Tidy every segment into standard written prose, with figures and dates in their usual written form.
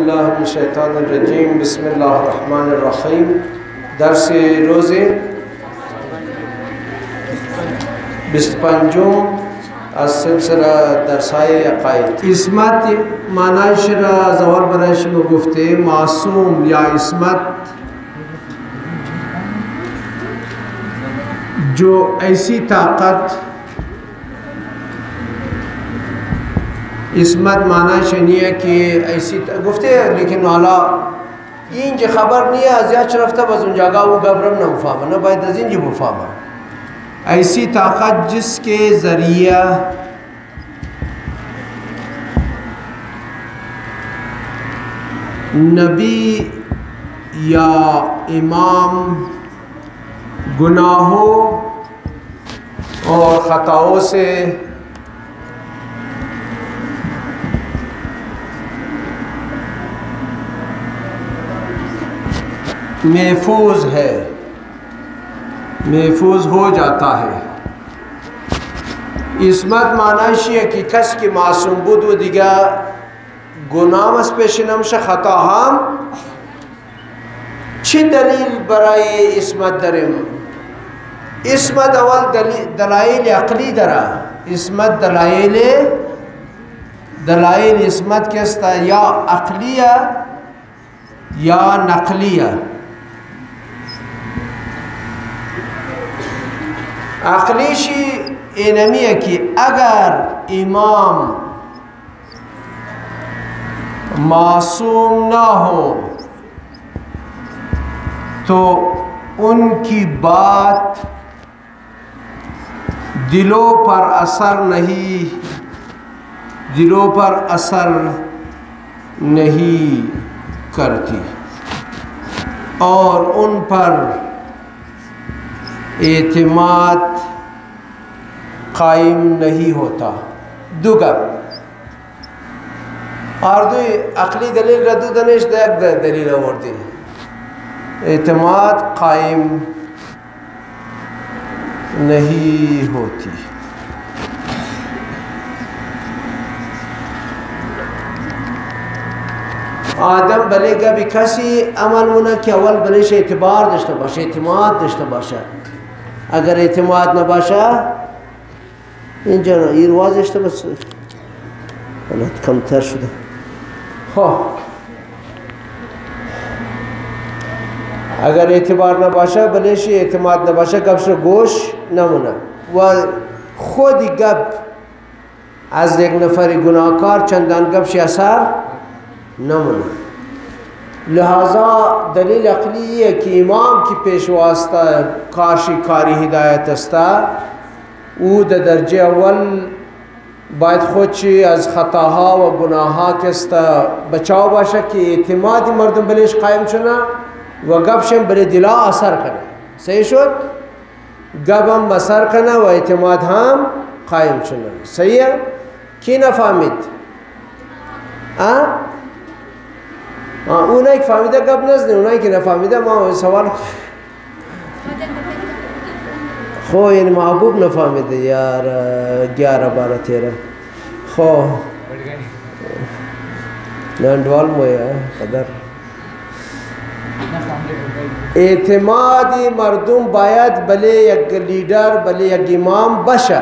औज़ुबिल्लाहिमिनश्शैतानिर्रजीम बिस्मिल्लाहिर्रहमानिर्रहीम। दर्स रोज़े 25 सिलसिला दरसाए अक़ाइद। इस्मत माना शरा ज़वाल बरश में गुफ्ते मासूम या इस्मत जो ऐसी ताकत इस्मत माना शनिया कि ऐसी गुफ्ते लेकिन वाला इंज खबर नहीं है अजियाच रफ्ता बजुन जगह वो गबरम न मुफामा न बाय दजिन जी मुफामा ऐसी ताकत जिसके ज़रिया नबी या इमाम गुनाहों और ख़ताओं से महफूज है, महफूज हो जाता है। इस्मत मानाशी कि कस की मासूम बुद व दिगा गुनाह स्पेशनम श खता हम छि दलील बराए इस्मत दरम। इस्मत अवल दलाइल अक़ली दरा इस्मत दलाइल इस्मत किस्ता या अक़लिया या नक़लिया। अक़लीशी एनमिया कि अगर इमाम मासूम ना हो तो उनकी बात दिलों पर असर नहीं करती और उन पर एतमाद कायम नहीं होता। दुगब और दो अक़ली दलील रद्दु दनेश देख दलील आवरती एतमाद कायम नहीं होती। आदम बलेगा बिकसी अमल मुना कि अवल बलेश एतबार दश्ता बाशा एतमाद दश्ता बाशा। अगर एतमाद न बाशा इन जना इरवाज दश्ता बस अनत कमतर शुदा हो। अगर एतबार न बाशा बलेशी एतमाद न बाशा गब से गोश न मुना व खुद गब आज एक नफरी गुनाहकार चंदन गब से असर न मुना। लिहाजा दलील अक़ली है कि इमाम की पेशवास्ता काशी कारी हिदायत अस्ता ऊ दर्जे अव्वल बायद खोची आज ख़ताहा व गुनाहा किस्ता बचाव बाशा कि एतमादी मर्दम बलेश कायम चुना व गबशम बले दिला असर करना सही शुद गबम असर करना व एतमाद हम कायम चुना सही है कि न फामिद उन्हें एक फामिदा कब नज़ उन्हें कि न फामिदा माँ सवाल खो इन महबूब न फामिदा यार 11 12 13 खो नंडवाल मोया कदर एतमादी मर्दुम बायद बले एक लीडर बले एक इमाम बशा।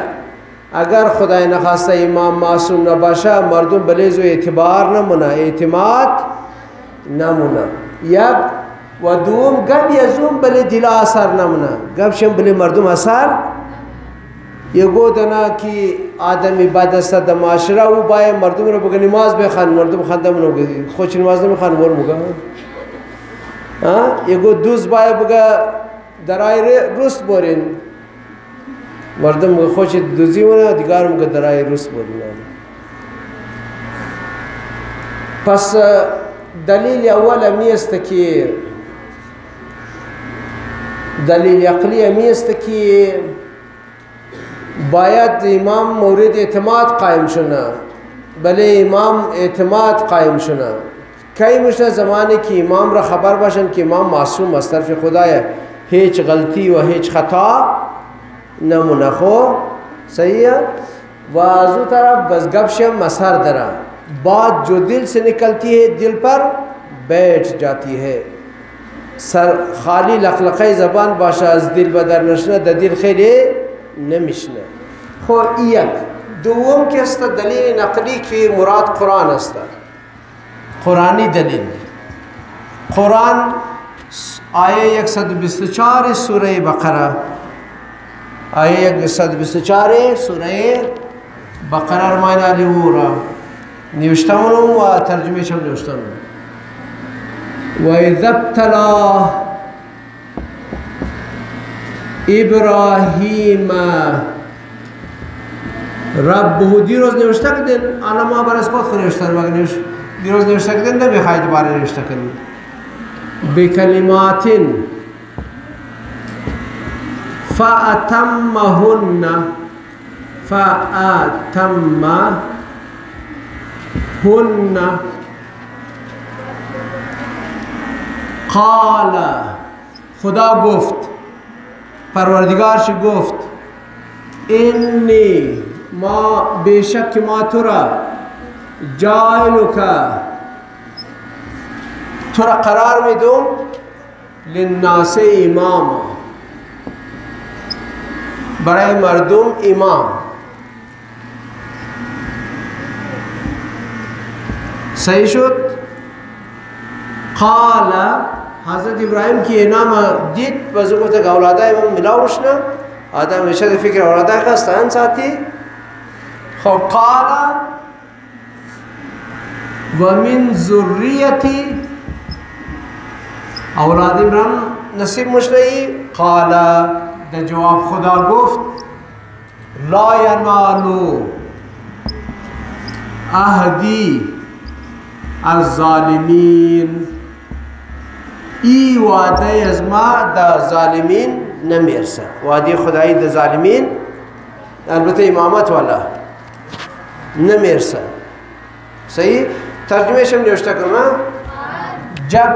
अगर खुदा न खास्ता इमाम मासूम न बशा मर्दुम बले जो एतबार न मुना एतमाद नमुना यब वदूम गब यजूम बले दिला असर नमुना गब शम बले मर्दुम असर ये गोदना कि आदमी बादस्ता दमाशरा वो बाय मर्दुम रे बग नमाज बे खान मर्दुम खादम नो खोच नमाज में खान बोल मुगा हाँ ये गो दूस बाय बगा दराय रुस बोरिन मर्दुम खोच दूजी वना दिगार मुगा दराय रुस बोरिन पस दलील अव्वल अमीस्त की दलील अक़ली अमीस्त की बायत इमाम मौरिद एतमाद कायम शुना भले इमाम एतमाद कायम शुना कई मुश्किल ज़माने की इमाम रा ख़बर बाशन कि इमाम मासूम अस्तरफ़ खुदा है हेच गलती व हेच ख़ता न मुनखो सही है वाजू तरफ बस गबशम मसर दरा बात जो दिल से निकलती है दिल पर बैठ जाती है। सर खाली लखलखे ज़बान बाशा अज दिल बदर नशना द दिल खैरे नमिशना खो इयक दोम के अस्त दलील नकली की मुराद कुरान अस्त कुरानी दलील कुरान आये 124 सूरह बकरा आये 124 सूरह बकरा रमायना लिवरा निवश्तामनु व तर्जुमे शम निवश्तामनु वइज़ब्तला इब्राहीम रब्बुहु दिरोज निवश्ता कदेन आलमा बरस को निवश्ता मगनिश दिरोज निवश्ता कदेन न बेखायद बारे निवश्ता कदेन बिकलिमातिन फ़अतम्महुन्ना क़ाल खुदा गुफ्त परवरदिगार से गुफ्त इन्नी माँ बेशक मातुरा जाइलुका थोड़ा करार में दो लिन्नासे इमाम बड़े मर्दुम इमाम सही शुद्ध क़ाला हज़रत इब्राहिम की नाम जित वज़ुक़त औलादा एवं मिलाउशना आदम हमेशा फ़िक्र औलादा का स्थान साथी खो क़ाला वमिन ज़ुर्रियती औलाद इब्राहिम नसीब मुशरई क़ाला द जवाब खुदा गुफ्त ला यनालु अहदी अज़्ज़ालिमीन ई वादे अज़मा द ज़ालिमीन न मेरसा वादे खुदाई द ज़ालिमीन अलबत्ते इमामत वाला न मेरसा सही तर्जुमे शम निवश्ता करना जब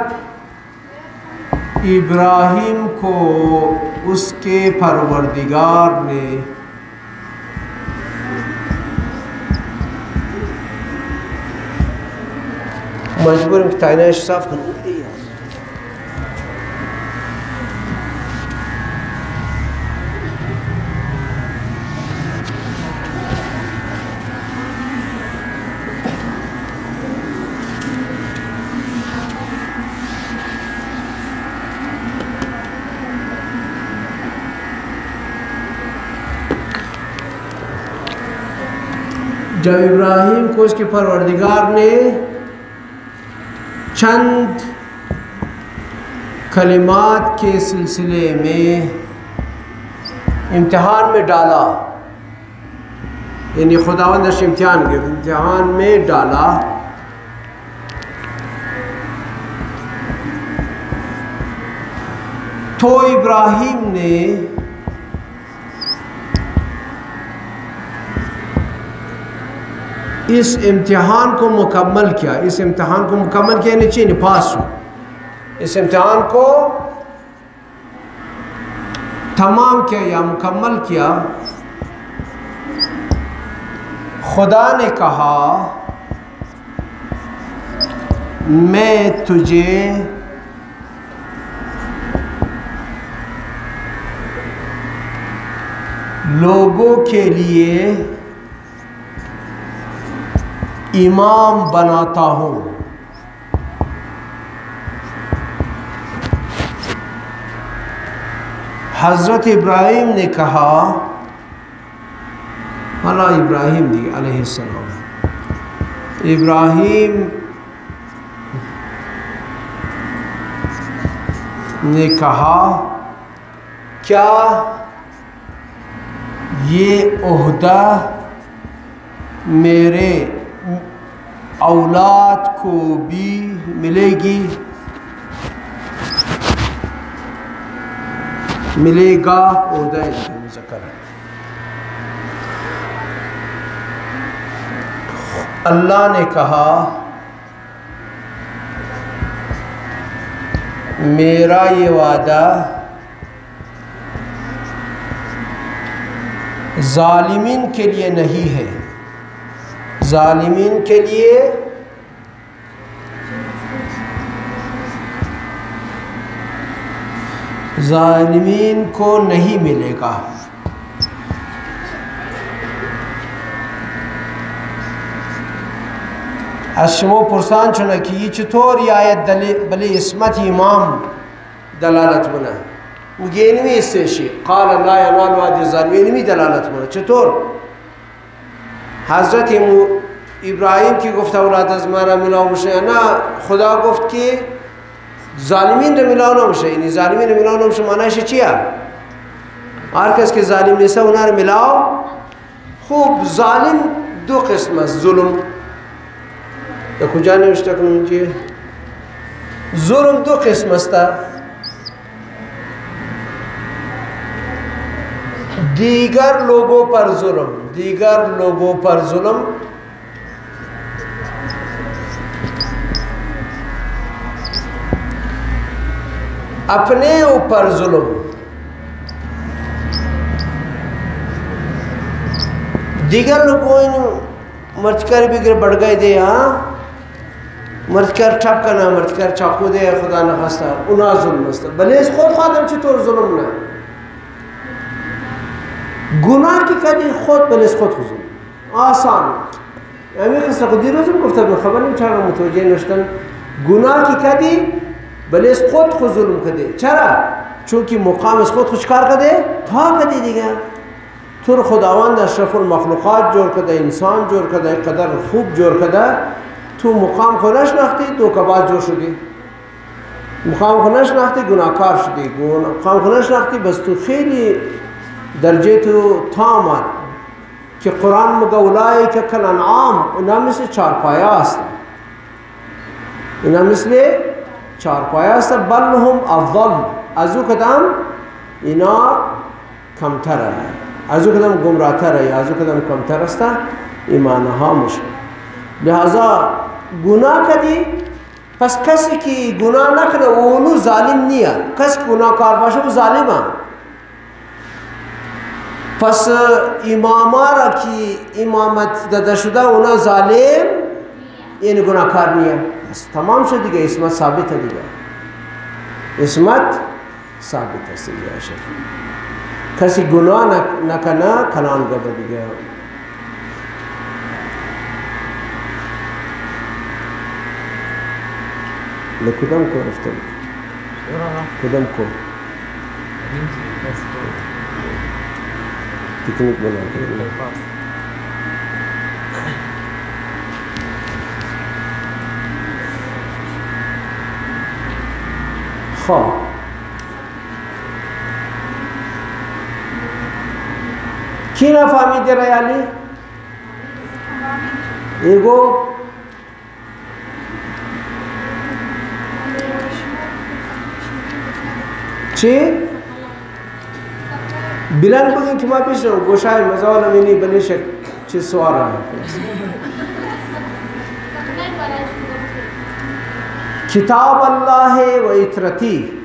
इब्राहिम को उसके परवरदिगार ने मजबूर ताइना साफ कर दिया जब इब्राहिम को उसके परवरदिगार ने चंद कलिमात के सिलसिले में इम्तिहान में डाला यानी खुदावंद ने इम्तिहान में डाला तो इब्राहिम ने इस इम्तिहान को मुकम्मल किया। इस इम्तिहान को मुकम्मल किया नीचे नहीं पास हो। इस इम्तिहान को तमाम किया या मुकम्मल किया। खुदा ने कहा मैं तुझे लोगों के लिए इमाम बनाता हूँ। हज़रत इब्राहिम ने कहा अला इब्राहिम दी अलैहिस्सलाम इब्राहिम ने कहा क्या ये ओहदा मेरे औलाद को भी मिलेगा ओहदा मुज़क्कर है। अल्लाह ने कहा मेरा ये वादा जालिमीन के लिए नहीं है, जालिमीन के लिए जालिमीन को नहीं मिलेगा। अशमो पुरसान चुना कि ये चतोर आयत बले इसमत इमाम दलालत बना मुझे इनमें इससे शी क़ाल ला यनालु अहदी ज़ालिमीन इनमें दलालत बना चतोर हज़रत इब्राहिम की गुफ्त औलाद ज़माना मिलाओ मुझे ना खुदा गुफ्त की ज़ालिमीन रे मिलाओ ना मुझे इन्हीं ज़ालिमीन रे मिलाओ ना मुझे माना है चिया आर्कस के ज़ालिम निसा उन्हें मिलाओ खूब ज़ालिम दो किस्म जुल्म तो खुदा ने उस तक मुझे जुल्म दो किस्म था दीगर लोगों पर जुल्म अपने ऊपर जुल्म दीगर लोगों मर्चकर बिगड़ बढ़ गए दे हाँ मर्चकर ठप करना मर्चकर चाकू दे खुदा न खास्ता उना जुल्म मस्त भले इस खुद खादम चतुर जुल्म ना गुनाह की कदी खुद भले इस खुद जुल्म आसान हमें किस तरह दिलो जुल्म गुफ्ता में खबर नहीं चाह मुतवज्जे नश्तन गुनाह की कदी भले इस खुद को जुल्म कर दे चरा चूँकि मुकाम इस खुद खुशकार कर दे था कर दे दिया तुर खुदावंद अशरफुल मखलूक़ात जोड़ कर दे इंसान जोड़ कर दे कदर खूब जोड़ कर दे तो मुकाम को नश नखती तो कबाज जो शुदी मुकाम को नश नखती गुनाहकार शुदी मुकाम को नश नखती बस तो खैली दर्जे तो थामत कि कुरान मगौलाई के कल अनआम इनाम से चार पायास इनाम इसलिए चार पायास बल हम अव्वल अजू कदम इना कमतर है अजू कदम गुमरातर है अजू कदम कमतर रस्ता ईमान हा मुश्किल लिहाजा गुनाह कदी पस कसी की गुनाह न करे वो जालिम नहीं है कस गुनाह कार बाशा वो जालिम है पस इमामारा की इमामत ददशुदा उना जालिम इन गुनाह कार नहीं है बस तमाम से दिखे इसमत साबित है दिखे इसमत साबित है सिया शेफ कसी गुनाह न करना कलान कर दिखे لكدام كو رفتم كدام كو تكنيك بنا خا كينا فامي دي ريالي ايغو چه بلان بگین که ما پیش رو گوشای مزاول منی بلیش چه سوار کتاب الله و اطرتی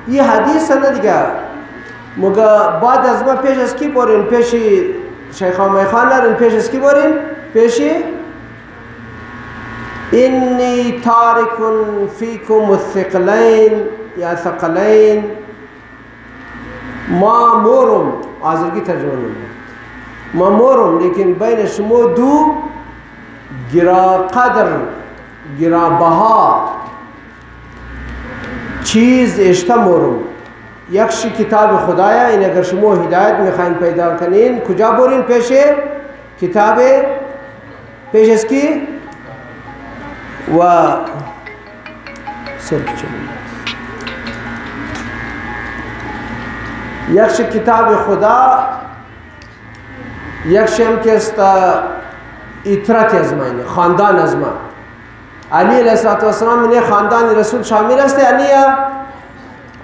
ये हदीस है ना दिखा मगर बाद از ما پیش از کی بورین پیشی شیخ میخانه رن پیش از کی بورین پیشی إني تارك فيكم الثقلين يا ثقلين مامورم آزر کی ترجمه مامورم لیکن بین شما دو گرا قدر گرا بها چیز اشتمورم یکشی کتاب خدایا این اگر شما هدایت میخواین پیدا کنین کجا برین پیش کتاب پیش از کی و یکش کتاب خدا یکش هم که است اطرت از من خاندان از من علی علیه السلام من خاندان رسول شامل است علی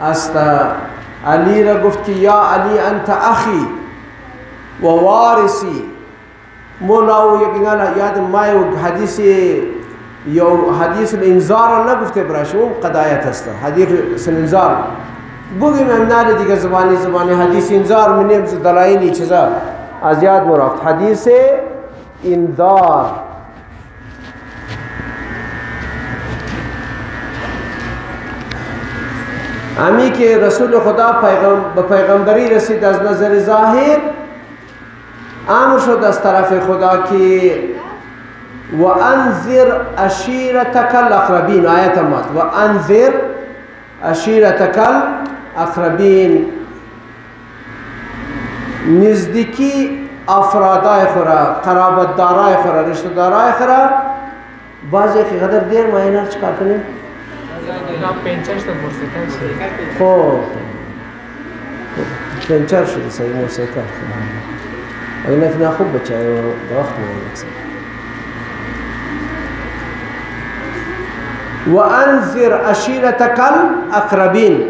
است علی را گفت که یا علی انت اخی و وارثی مولاو یقینا یاد مای حدیثی یا حدیث الانذار نگفته براشون قضایت است حدیث الانذار بگیم امنال دیگه زبانی حدیث انذار منیم دلایلی چیزا از یاد مرافت حدیث انذار. امی که رسول خدا به پیغمبری رسید از نظر ظاهر، امر شد از طرف خدا که و انذر عشیرتک الاقربین. آیت مات و انذر عشیرتک الاقربین، نزدیکی افرادای خورا، قرابتدارای خورا، رشته دارای خورا. بعضی که قدر دیر ما اینا رو چکار کنیم؟ خوب پنچر شده صحیح موسیقی اگر نکنه خوب بچه دا وقت میگه. و انذر عشیرتک الاقربین.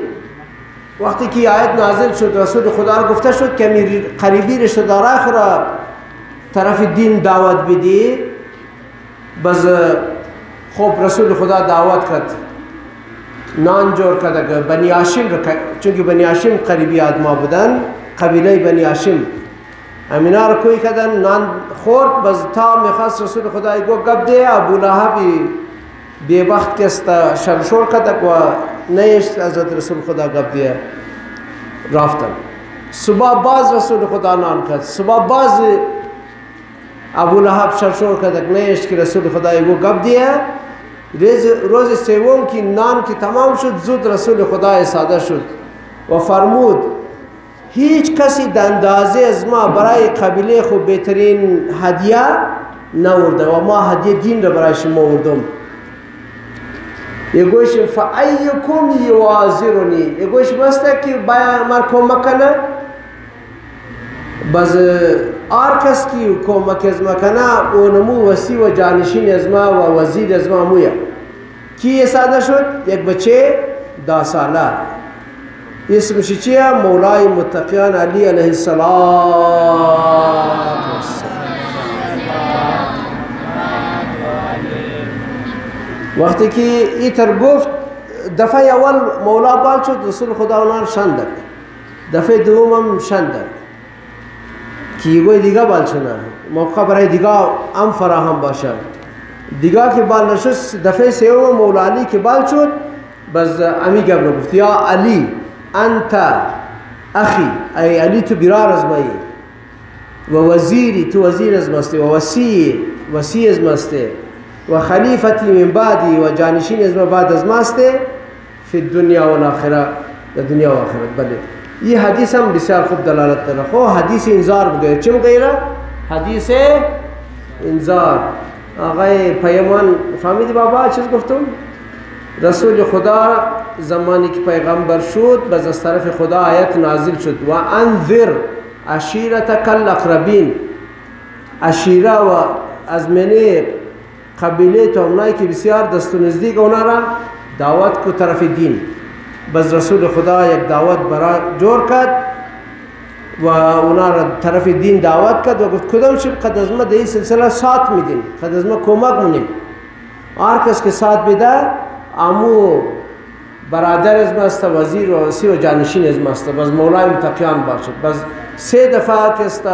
وقتی که آیت نازل شد رسول خدا را گفته شد که قریبی رشته دارای خورا طرف دین دعوت بدی. بس خوب رسول خدا دعوت کرد، نان جور کرد بنی هاشم را، چونکه بنی هاشم قریبی آدما بودن، قبیله بنی هاشم امینا را کوی کردن، نان خورد. بس تا میخواست رسول خدا گو گب ده، ابو لهبی بیبخت کست شرشور کرد و نیشت حضرت رسول خدا گب ده رفتن. صبح باز رسول خدا نان کرد، صبح باز ابو لهب شرشور کرد نیشت که رسول خدا گو گب ده. روز سوم که نان که تمام شد زود رسول خدا ساده شد و فرمود هیچ کسی دندازه از ما برای قبیله خود بهترین هدیه نورده و ما هدیه دین را برای شما آوردم. یگوش فایکم یوازرنی، یگوش بسته که باید من کمک کنه. بس آر کس کی کمک از ما کنه اونمو وسیع و جانشین از ما و وزیر از ما مویه. کی ساده شد؟ یک بچه 10 ساله، اسمش چیه؟ مولای متقیان علی علیه السلام. وقتی که ایتر گفت دفعه اول مولا بال شد، رسول خدا اونها شندک، دفعه دوم شندک که یگوی دیگه بال شنه موقع برای دیگه ام فراهم باشه. دیگه که بال نشد دفعه سوم مولا علی که بال شد، بس امی گبر گفت یا علی انت اخی، ای علی تو برار از مایی، و وزیری تو وزیر از مسته، و وسیع از مسته، و خلیفتی من بعدی و جانشین از ما بعد از مسته فی الدنیا و الاخره، در دنیا و آخرت. بله این حدیث هم بسیار خوب دلالت داره. خب حدیث انذار بگیره، چه بگیره؟ حدیث انذار. آقای پیمان فهمیدی بابا چیز گفتم؟ رسول خدا زمانی که پیغمبر شد باز از طرف خدا آیت نازل شد و انذر عشیرتک الاقربین. عشیره و از منی قبیله تو اونایی که بسیار دست و نزدیک اونا را دعوت کو طرف دین. بس رسول خدا یک دعوت برای جور کرد و اونا را طرف دین دعوت کرد و گفت کدام شب قد از ما در این سلسله سات میدین، قد از ما کمک مونین. هر کس که سات بده امو برادر از ما است، وزیر و وسیع و جانشین از ما است. بس مولای متقیان باشد. بس 3 دفعه که است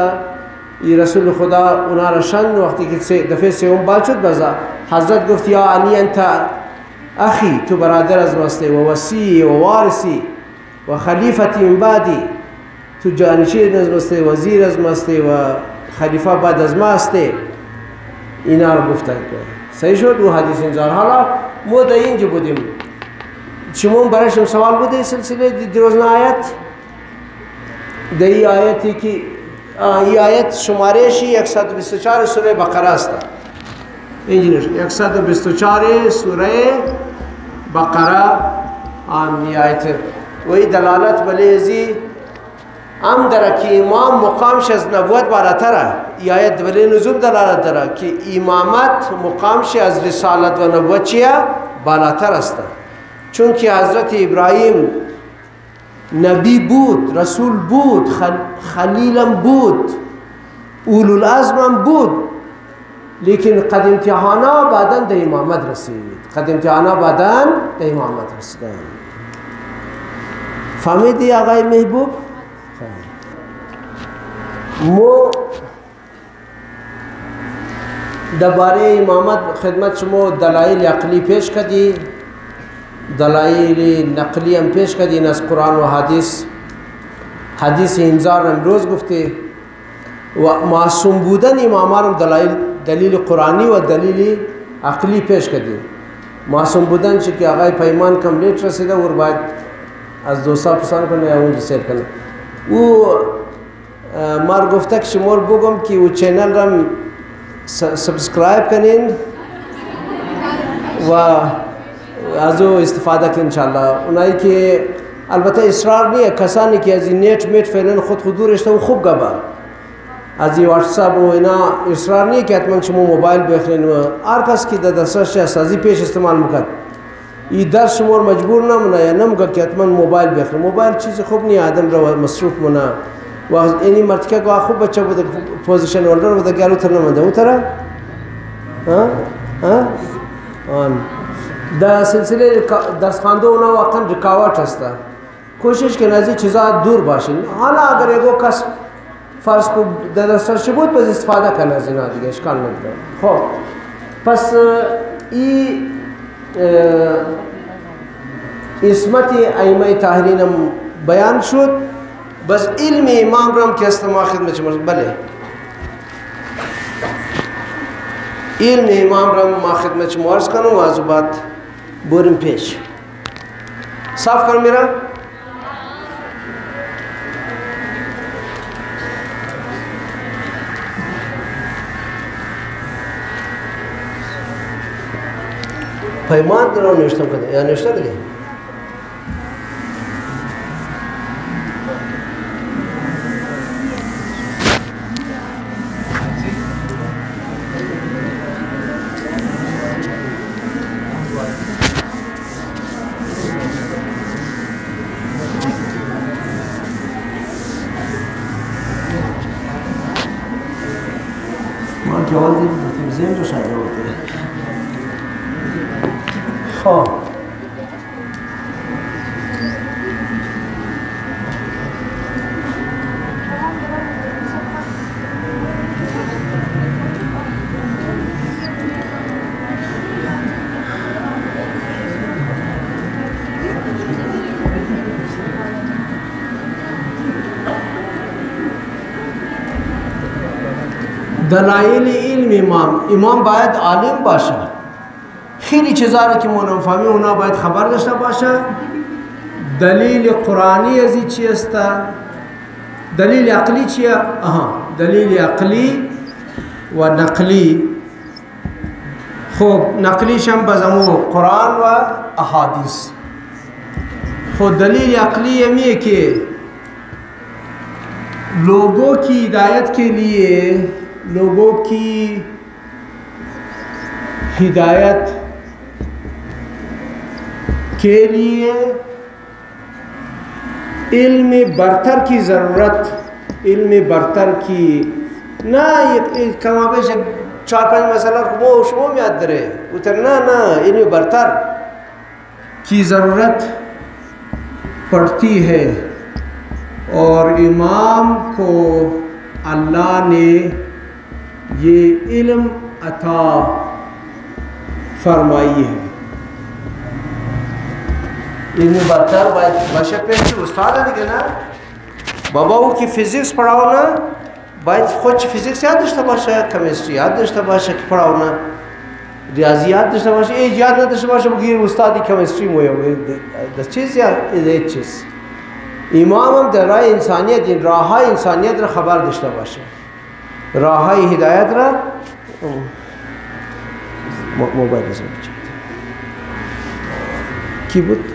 ای رسول خدا اونا را شند. وقتی که دفعه سوم بال شد بس حضرت گفت یا علی انت اخی، تو برادر از ما است و وسیع و وارثی و خلیفتی من بعدی، تو جانشین از ما است، وزیر از ما است و خلیفه بعد از ما است. اینا را گفتن. صحیح شد و حدیث انذار. حالا ما در اینجا بودیم، شما برایشم سوال بوده سلسله دیروزنا آیت؟ در این آیتی که این آیت شمارهشی 124 سوره بقره است. اینجا 124 سوره بقره این آیت و این دلالت بلیزی ام داره که امام مقامش از نبوت بالاتره. این آیت بلی نزول دلالت داره که امامت مقامش از رسالت و نبوت چیه؟ بالاتر است. چون که حضرت ابراهیم نبی بود، رسول بود، خلیلم بود، اولوالعزمم بود، لیکن قد امتحانا بعداً در امامت رسید. قد امتحانا بعداً در امامت رسیدن. فهمیدی آقای محبوب؟ दरबारे इमामत खिदमत शमो दलाइल अक़ली पेश कदी, दलाइल नक़ली हम पेश कदी नस कुरान व हदीस इंजार रोज़ गुफ्ते व मासूम बूदन इमामार दलील कुरानी व दलील अक़ली पेश कदी। मासूम बूदन कि आगाई पैमान कम्प्लीट रसीदा और बाद आज 200 पसान करने आऊँ जिसे करने वो मार गुफ्तक शमोर बुगम कि वो चैनल रम सब्सक्राइब करें व आजो इस्तिफ़ादा की इंशाल्लाह उन्हें कि अलबत्ता इसरार नहीं है कसानी कि आज नेट मेट फ़ैलन खुद रिश्ता वो खूब गबा आज व्हाट्सएप वो इना इसरार नहीं कि अतमन शमो मोबाइल बेखरेन व आरकस की दरस साजी पेश इस्तेमाल मुकत ये दर शमोर मजबूर ना मना या नम का कि अतमन मोबाइल बेखरे मोबाइल चीज़ खूब नहीं आदम रहा मसरूफ़ मना वह इन्हीं मर्तका को खूब बच्चा वो पोजीशन होल्डर वो क्या उतरना मंदा उतरा हाँ हाँ ऑन द सिलसिले दर्स खानदो ना वक़्तन रिकावट हस्ता कोशिश के नज़ी चीज़ा दूर बाशिन हाला अगर एगो कस फ़र्ज़ को दरअसल शिबूत पर इस्तेफ़ादा करना जिना दिया इश्काल नहीं हो बस इसमत अइम्मा ताहरीन बयान शुद बस इल्म इमाम रम के इस्तेमाल खिदमत में भले इल्म इमाम रम मा खिदमत में अर्ज़ करूँ वाजुबात बोरिम पेश साफ कर मेरा पैमान दिनों निश्चित करते या निश्चित करें मां क्या वाली तमज़ीन जो शायद होते हैं हाँ दलाइल इल्म इमाम बायद आलिम बाशा खिली चीज़ार की मोनफामी होना बायद खबर दश्ता बाशा दलील कुरानी अजी चीस्ता दलील अक़ली चिया दलील अक़ली व नक़ली खूब नक़ली शम बज़मो कुरान व अहादीस खूब दलील अक़ली यमी के लोगों की हिदायत के लिए लोगों की हिदायत के लिए इल्म बरतर की ज़रूरत इल्म बरतर की ना ये कमा पे 4-5 मसला वो शुरू में याद रहे उतरना ना इल्म बरतर की ज़रूरत पड़ती है और इमाम को अल्लाह ने ये इल्म अता फरमाई है इल्म बरतर बाशा पे उस्ताद है ना बाबा वो की फिज़िक्स पढ़ाओ ना बात खुद फिज़िक्स याद दश्ता बाशा केमिस्ट्री याद दश्ता बाशा की पढ़ाओ ना रियाजियात दश्ता बाशा याद ना दश्ता बाशा बगैर उस्ताद केमिस्ट्री में हो द चीज़ या एक चीज़ इमाम हम दराए इंसानियत राह इंसानियत रा खबर दश्ता बाशा राह हिदायत रा मोबाइल से कीबोर्ड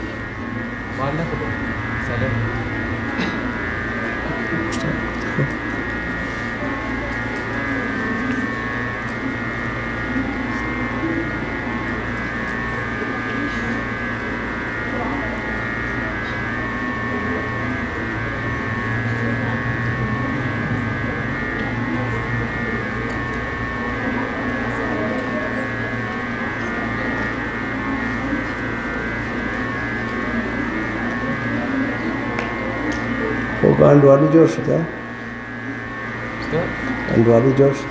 अंडवाली जोश था अंडवाली जोश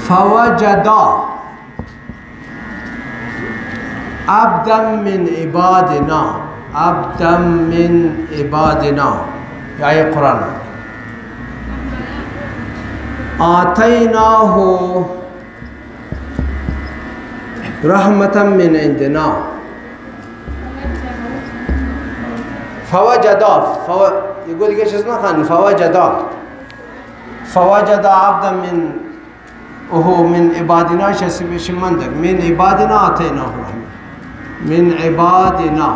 फवजदा अब्दम मिन इबादिना, अब्दम मिन इबादिना, ये कुरान। आतैनाहु रहमतम मिन इंदिना। फवजदा يقول لك ايش اسمه خان فوجدا عبدا وهو من عبادنا شمندك من عبادنا آتيناه رحمة من عبادنا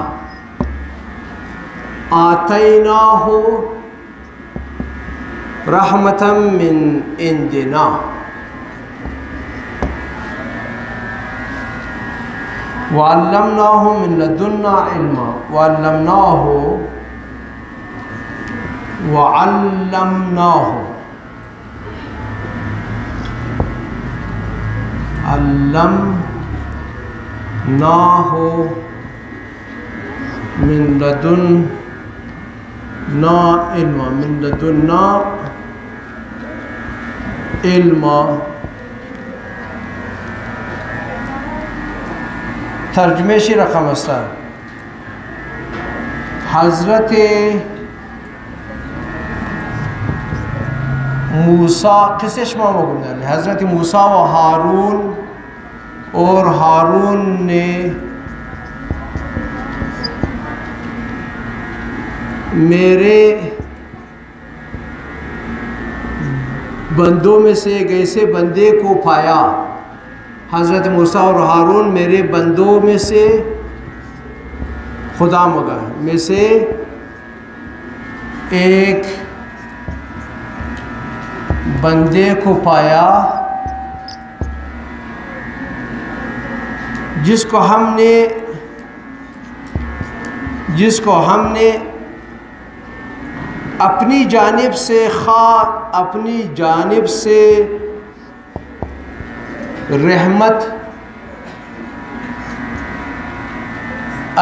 آتيناه رحمة من عندنا وعلمناه من لدنا علما وعلمناه علمناه من لدنا علما من لدنا علما ترجمه شی رقم است. حضرت موسیٰ قصے شما مگوندن حضرت موسیٰ و ہارون اور ہارون نے میرے بندوں میں سے ایک ایسے بندے کو پایا. حضرت موسیٰ اور ہارون میرے بندوں میں سے خدا مگا میں سے ایک بندے کو پایا جس کو ہم نے اپنی جانب سے رحمت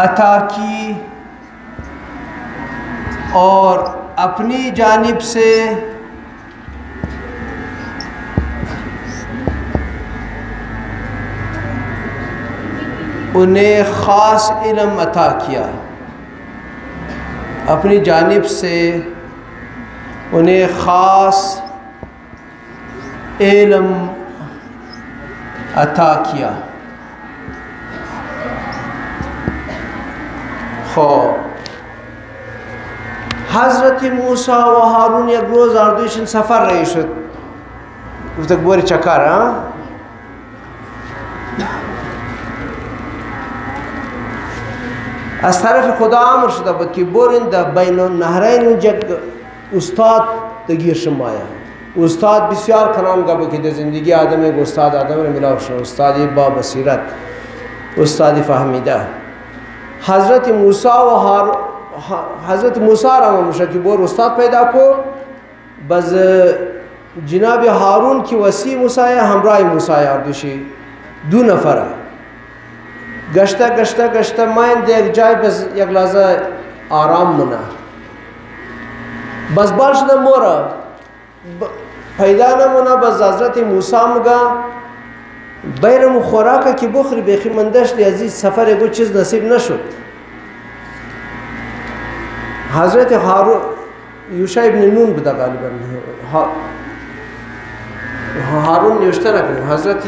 عطا کی اور اپنی جانب سے انہیں خاص علم عطا کیا. اپنی جانب سے انہیں خاص علم عطا کیا. حضرت موسیٰ و هارون یک روز آردویشون سفر رایی شد. گفت بوری چکار از طرف خدا امر شده بود که برین در بین النهرین اونجا استاد دگیر شمایا. استاد بسیار کنام گفت که در زندگی آدم یک استاد آدم رو ملاو شد. استادی با بصیرت، استادی فهمیده. حضرت موسی را میشه که بور استاد پیدا کو. باز جناب هارون کی وسی موسی همراه موسی اردوشی دو نفره گشته ماین در جای بس یک لحظه آرام مونه. بس بار شده مورا پیدا نمونه. بس حضرت موسی مگه بیرم خوراکه که بخوری بیخی من داشتی از این سفر اگو چیز نصیب نشد. حضرت یوشع ابن نون بوده غالبا. هارون نوشته نکنیم، حضرت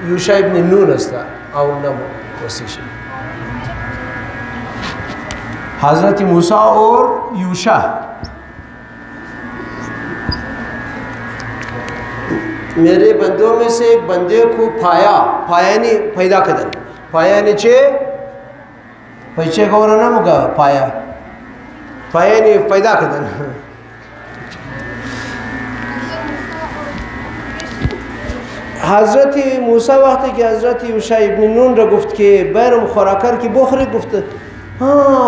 یوشع ابن نون است او نمو وسیش. حضرت موسی اور یوشع میرے بندوں میں سے ایک بندے کو پایا یعنی پیدا کردن. پایا یعنی چه؟ پیچه گورا نموگا پایا یعنی پیدا کردن. حضرت موسی وقتی که حضرت یوشع ابن نون را گفت که برم خوراکر که بخوری، گفت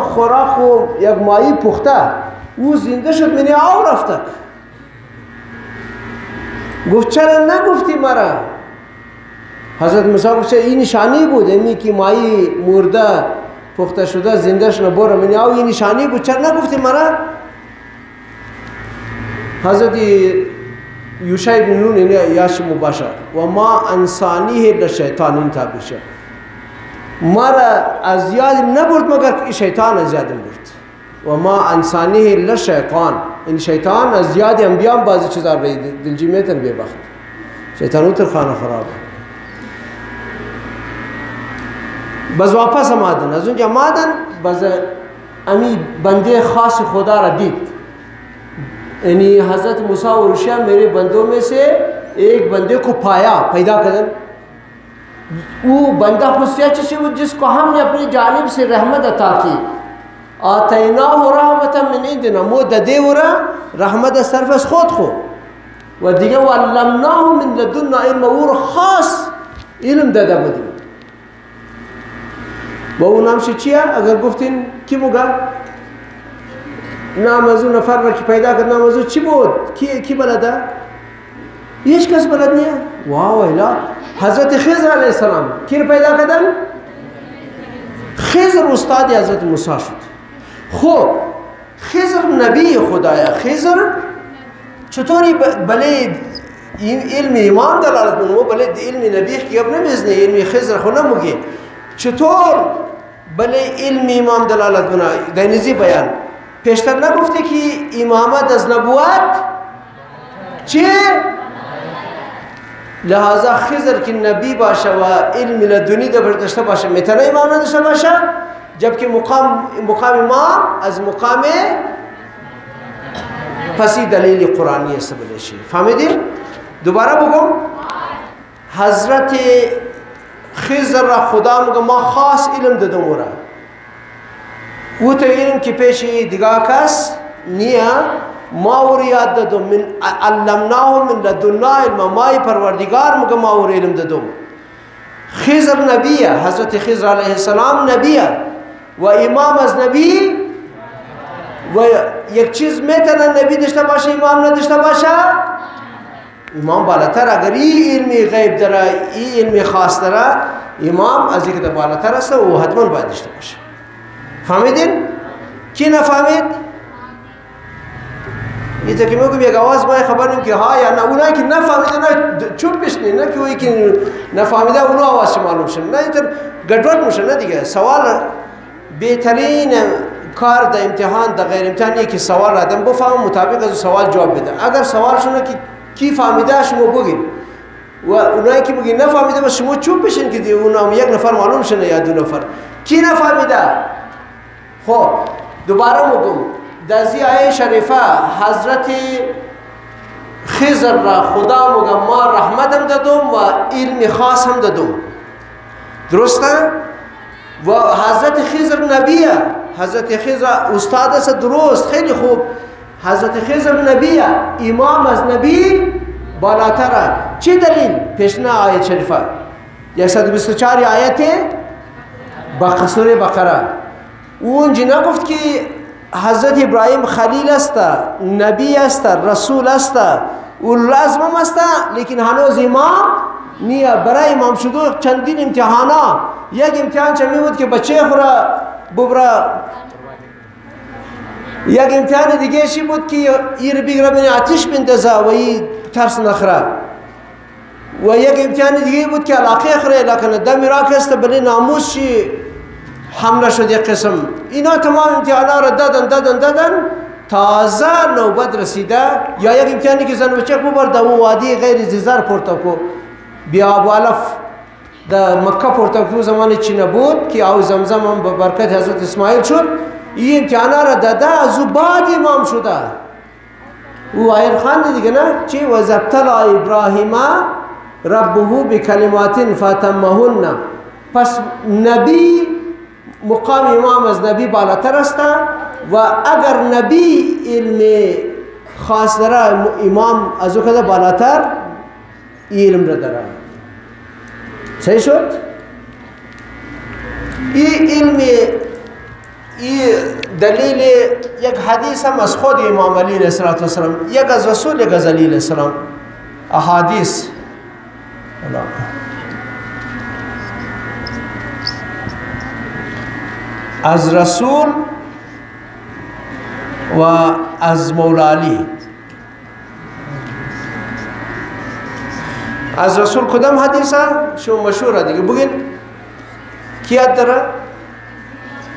خوراک خو یک ماهی پخته او زنده شد منی آو رفته. گفت چرا نگفتی مرا؟ حضرت موسی گفت این نشانی بود اینی که ماهی مرده پخته شده زنده شد برو منی آو، این نشانی بود چرا نگفتی مرا؟ حضرت یوشع بن نون یاش مباشر و ما انسانیه لشیطان تعبیر شد مرا از یادم نبرد مگر شیطان از یادم برد و ما انسانیه لشیطان این شیطان از یاد انبیاء بعضی چیزا رید دلجیمیتن به وقت شیطان تر خانه خرابه باز واپس آمدن از اونجا آمدن باز امی بنده خاص خدا را دید یعنی حضرت موسی و روشیا میرے بندوں میں سے ایک بندے کو پایا پیدا کردن وہ بندہ خصوصیت چیزی وہ جس کو ہم نے اپنی جانب سے رحمت عطا کی آتیناہ رحمتا من عندنا مو ددے ورا رحمت صرف از خود خو و دیگه وعلمناه من لدنا علم اور خاص علم داده بودیم و اون نامش چیه اگر گفتین کی موگه نام از اون نفر را که پیدا کرد نام از اون چی بود کی بلده هیچ کس بلد نیه واو الا حضرت خضر علیه السلام کی را پیدا کردن خضر استاد حضرت موسی شد خب خضر نبی خدایا خضر چطوری بله علم امام دلالت منو بله علم نبی که اب نمیزنه علم خضر خو نموگی چطور بله علم امام دلالت منو دینزی بیان پیشتر نگفته که امامت از نبوت چه؟ لحاظا خضر که نبی باشه و علم لدنی داشته باشه میتونه امام نداشته باشه جبکه مقام امام از مقام پسی دلیل قرآنی استفاده شد فهمیدیم؟ دوباره بگم حضرت خضر را خدا میگه ما خاص علم دادم او را او تو علم که پیش دیگه کس نیه ما او یاد دادم من علمناه من لدنا علم مای پروردگار میگه ما او علم دادم خضر نبیه حضرت خضر علیه السلام نبیه و امام از نبی و یک چیز میتونه نبی داشته باشه امام نداشته باشه امام بالاتر اگر این علمی غیب داره این علمی خاص داره امام از اینکه بالاتر است و حتما باید داشته باشه فهمیدین؟ کی نفهمید؟ یه تا که میگم یک آواز باید خبر نیم که ها یا نه اونایی که نفهمیده نه چوب بشنی نه که اوی که نفهمیده اونو آواز معلوم شد نه اینطور گدوت میشه نه دیگه سوال بهترین کار در امتحان در غیر امتحانی که سوال آدم بفهم مطابق از سوال جواب بده اگر سوال شونه که کی فهمیده شما بگین و اونایی که بگین نفهمیده بس شما چوب بشین که اونام یک نفر معلوم شنه یا دو نفر کی نفهمیده خب دوباره میگم در زی آیه شریفه حضرت خضر را خدا میگه ما رحمت هم دادم و علم خاص هم دادم درسته و حضرت خضر نبیه حضرت خضر استاد است درست خیلی خوب حضرت خضر نبیه امام از نبی بالاتره چه دلیل پیشنا آیت شریفه 124 آیت سوره بقره اونجا نگفت که حضرت ابراهیم خلیل است نبی است رسول است و لازم است لیکن هنوز امام نیه برای امام شدو چندین امتحانا یک امتحان چمی بود که بچه خورا ببرا یک امتحان دیگه شی بود که این بگیره بین آتش بندازه و این ترس نخره و یک امتحان دیگه بود که علاقه خره لیکن دم عراق است بلی ناموس شی حمله شد یک قسم اینا تمام امتحانا را دادن تازه نوبت رسیده یا یک امتحانی که زن بچه ببرده و وادی غیر زیزار پرتاکو بیا ابو علف در مکه پرتاکو زمان چی نبود که او زمزم هم به برکت حضرت اسماعیل شد این امتحانا را داده از او بعد امام شده او آیر خان دیگه نه چی و ابتلا ابراهیم ربه بکلمات فاتمهن پس نبی مقام امام از نبی بالاتر است و اگر نبی علم خاص داره امام از او کده بالاتر علم را داره صحیح شد؟ این علم این دلیل یک حدیث هم از خود امام علی علیه السلام یک از رسول یک از علی علیه السلام احادیث از رسول و از مولا علی از رسول کدام حدیثه شو مشهوره دیگه بگین کیت داره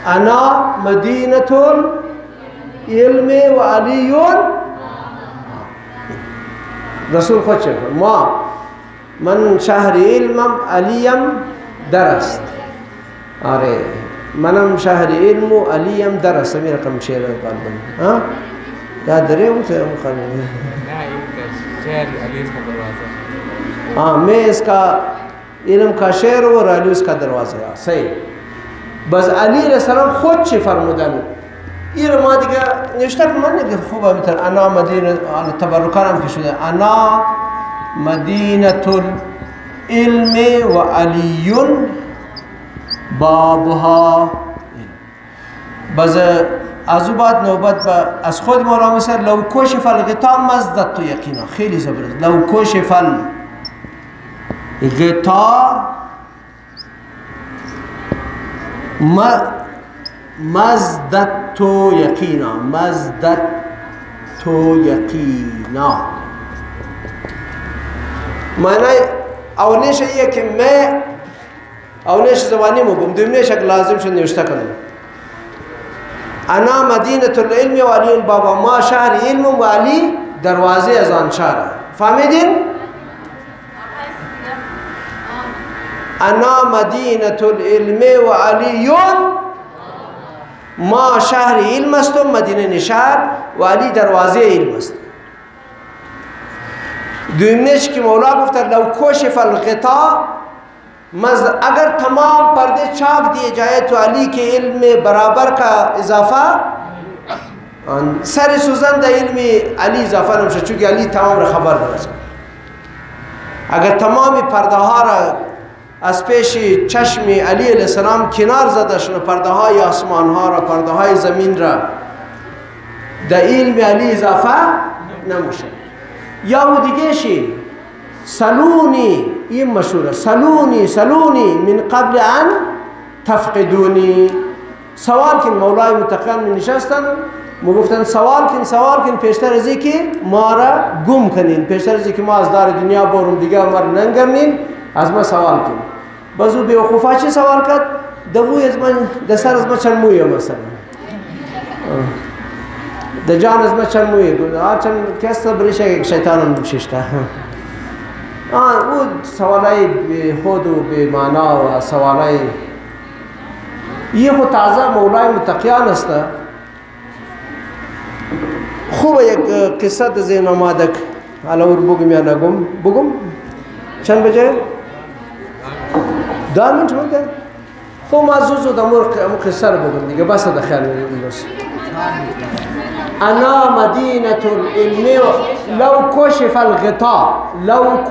انا مدینه العلم و علیون رسول خود چه من شهر علمم علیم در است آره منم شهر علم و علیم در است می رقم شعر قلبم ها یاد داره اون ته مخالف نه این شهر علی کا دروازه हाँ मैं इसका इल्म का शेर और अली उसका दरवाज़ा है सही बस अली अलैहिस्सलाम खुद चे फरमूदन ये मादिगा निश्तक मन ने खूब अबितर अना मदीना तबरुकान के शुदा अना मदीनतुल इल्म व अलीयुन बाबहा बस आजुबात नौबत از خود مولانا مثلا لو کشف الغطاء مزدت یقینا خیلی زبرد لو کشف الغطاء مزدت یقینا مزدت یقینا معنی اولش ایه که من اولش زبانی مگم دومینش اک لازم شد نوشته کنم انا مدینه العلم و علی بابا ما شهر علم و علی دروازه از آن شهر فهمیدین؟ انا مدینه العلم و علیون ما شهر علم است و مدینه شهر و علی دروازه علم است دویمنش که مولا گفت لو کشف الغطاء اگر تمام पर्दे चाक दिए जाए तो अली के इल्म में बराबर का इजाफा सर सुजन द इल्म अली इजाफा नमशे चूँकि अली तमाम खबर दरसा अगर तमाम पर्दा از پیش چشم علی علیه السلام کنار زده شد پرده های آسمان ها را پرده های زمین را در علم علی اضافه نمیشه یا و دیگه شی سلونی این مشهوره سلونی من قبل ان تفقدونی سوال کن مولای متقیان می نشستن گفتن سوال کن پیشتر از اینکه ما را گم کنین پیشتر از اینکه ما از دار دنیا برم دیگه ما را ننگرنین از ما سوال کن بازو بیوقوفا چی سوال کرد دوی از من دسر از ما چند مویه مثلا د جان از ما چند مویه چند کس بریشه یک شیطانم ششته او سوالای به خود و به معنا و سوالای یه خود تازه مولای متقیان است خوبه یک قصه در ذهن آمدک حالا اور بگم یا نگم بگم چند بجه؟ 10 منت مونده؟ خب ما زود امور قصه رو بگم دیگه بس ده خیال می‌باشه انا مدینه العلم لو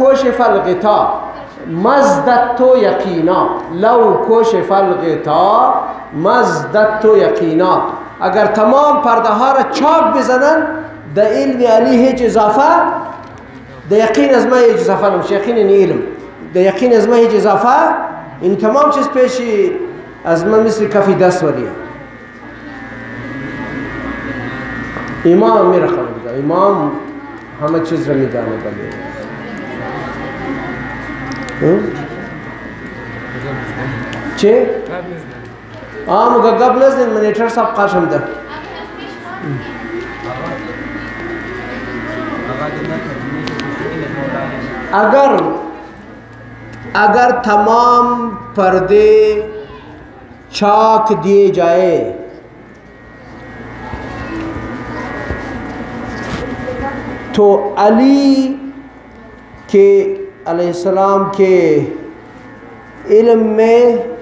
کشف الغطاء مزدت یقینا لو کشف الغطاء مزدت یقینا اگر تمام پرده ها را چاک بزنن در علم علی هیچ اضافه در یقین از ما هیچ اضافه نمیشه یقین این علم در یقین از ما هیچ اضافه این تمام چیز پیشی از ما مثل کفی دست وریه امام میره خواهد امام همه چیز را میدانه بله چه؟ مگه قبل از این منیتر صاحب قاشم ده اگر تمام पर्दे चाक दिए जाए तो अली के अलैहिस्सलाम के इल्म में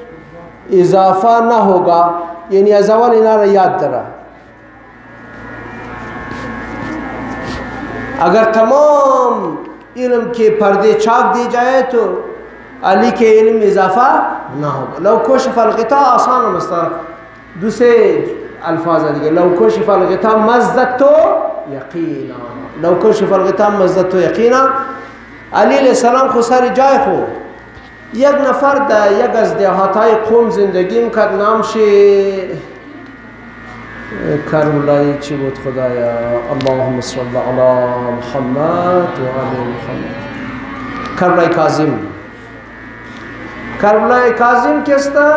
इजाफा ना होगा यानी अज़वल इनारा याद दरा अगर तमाम इल्म के पर्दे चाक दिए जाए तो अली के इल्म में इजाफा ना होगा लव कशिफ अलग़िता आसान मस्ता दूसरे अल्फाज दिए लव कशिफ अलग़िता मज़दत यकीना लव कशिफ अलग़िता मज़दत यकीना अली अलैहिस्सलाम खुसारी जाए खो یک نفر در یک از دهاتای قوم زندگی میکرد نامش کرولای چی بود خدایا اللهم صل علی محمد و آل محمد کربلای کاظم. کربلای کاظم کستا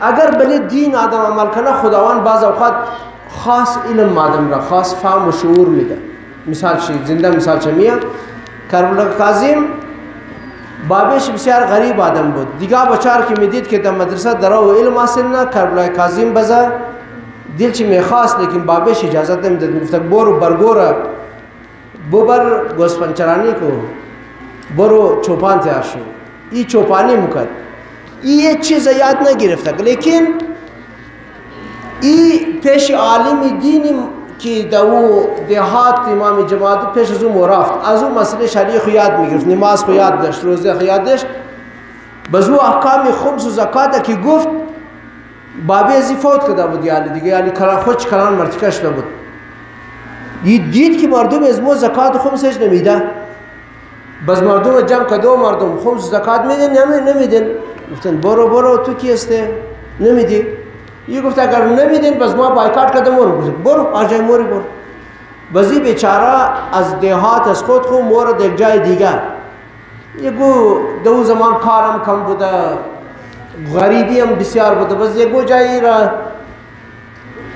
اگر بله دین آدم عمل کنه خداوند بعض اوقات خاص علم آدم را خاص فهم و شعور میده. مثال زنده مثال چمیه کربلای کاظم بابش بسیار غریب آدم بود. دیگه بچار که میدید که در مدرسه درا و علم حاصل نه کربلای کاظم بزا دل چی میخواست لیکن بابش اجازت نمیداد. میگفت برو برگورا ببر گوسفندچرانی کو برو چوپان تیار شو. این چوپانی میکرد. این چیز یاد نگرفته لیکن این پیش عالم دینی که دو دهات امام جماعت پیش از اون رفت از اون مسئله شرعی خو یاد میگرفت. نماز خو یاد داشت، روزه خو یاد داشت. بزو احکام خمس و زکات که گفت بابی ازی فوت کرده بود یعنی دیگه یعنی خودش کلان مرتکش نبود. دید که مردم از مو زکات خمسش نمیده. بس مردم جمع کدو مردم خمس زکات میدن نمیدن. گفتن برو تو کی هستی؟ نمیدی. یه گفت اگر نمیدین بس ما بایکاٹ کردم برو آجای موری برو. بزی بیچاره از دهات از خود خو مورد یک جای دیگر. یه گو دو زمان کارم کم بوده غریبی هم بسیار بوده. بس یه گو جایی را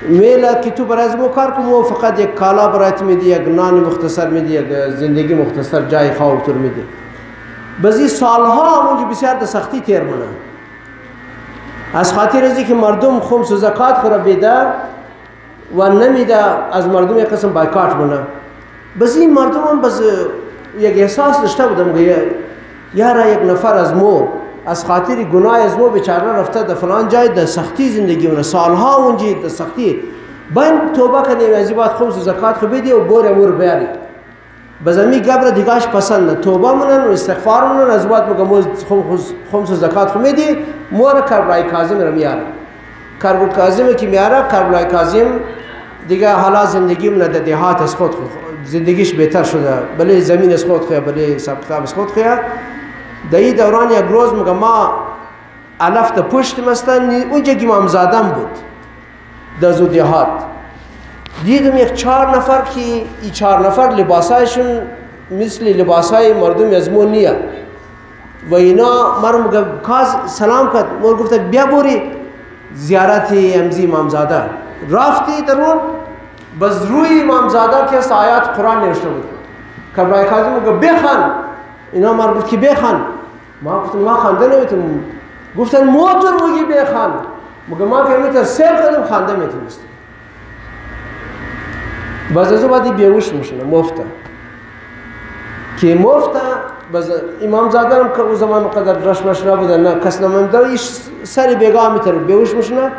میله که تو برای از مو کار کنم فقط یک کالا برایت میدی، یک نان مختصر میدی، یک زندگی مختصر جای خواب تر میدی. بزی سالها همونجا بسیار در سختی تیر منه. از خاطر ازی که مردم خمس و زکات خورا بیده و نمیده از مردم یک قسم بایکاٹ بونه. بس این مردم هم بس یک احساس داشته بودم که یارا یک نفر از مو از خاطر گناه از مو بیچاره رفته در فلان جای در سختی زندگی مونه سالها اونجی در سختی باید توبه کنیم از این بعد خمس و زکات خو بیدی و بور امور بیاری. بزمی گبر دیگاش پسند نه توبه منن و استغفار منن از بعد مگه خمس و زکات خو میدی مور کربلای کاظم رو میاره. کربلای کاظم که میاره کربلای کاظم دیگه حالا زندگی من در دهات از خود زندگیش بهتر شده. بله زمین از خود خواه بله حساب کتاب از خود خواه. در این دوران یک روز مگه ما علفت پشت مستن اونجا که امامزادم بود در زو دهات دیدم یک 4 نفر که این 4 نفر لباسایشون مثل لباسای مردم از مو نیه و اینا مرا مگه کاز سلام کرد مور گفت بیا بوری زیارت امزی امامزاده رفتی درون بس روی امامزاده که آیات قرآن نوشته بود. کربلای کاظم مگه بخوان اینا مرا گفت که بخوان. ما گفتم ما خوانده نمیتونم. گفتن موتور مگی بخوان مگه ما که میتونم سر کردم خوانده میتونستم. باز از بعدی بیهوش میشنه مفته که مفته باز امام زاده هم که او زمان قدر رشمش نبوده نه کس نمیده ایش سری بیگاه میتره بیهوش میشنه.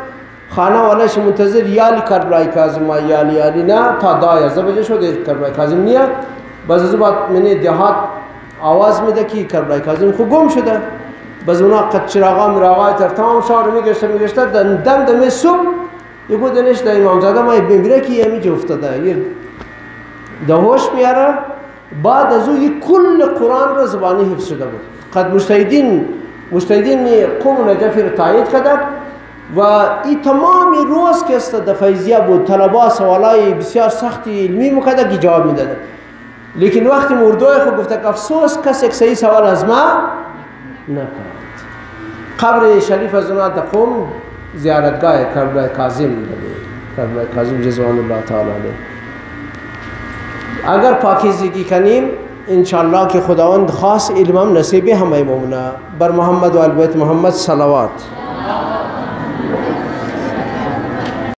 خانه والایش منتظر یالی کربلای کاظم یالی نه تا 11 بجه شده کربلای کاظم نیه. باز از بعد منی دهات آواز میده که کربلای کاظم خو گم شده. باز اونا قد چراغا مراغای تر تمام شهر میگشته دم صبح یکو دنش در امامزاده ما بمیره که یه میجه افتاده یه دهوش میاره. بعد از او یک کل قرآن را زبانی حفظ شده بود. قد مجتهدین قوم نجفی را تایید کرده و این تمامی روز که است در فیضیه بود طلبا سوالای بسیار سختی علمی مکده که جواب میداده. لیکن وقتی مردوی خود گفته که افسوس کس یک صحیح سوال از ما نکرد. قبر شریف از اونا در قوم زیارتگاه کربلای کاظم کربلای کاظم رضوان الله تعالی علیه. اگر پاکیزگی کنیم انشاءالله که خداوند خاص علمم نصیب همه مؤمنه. بر محمد و آل بیت محمد صلوات.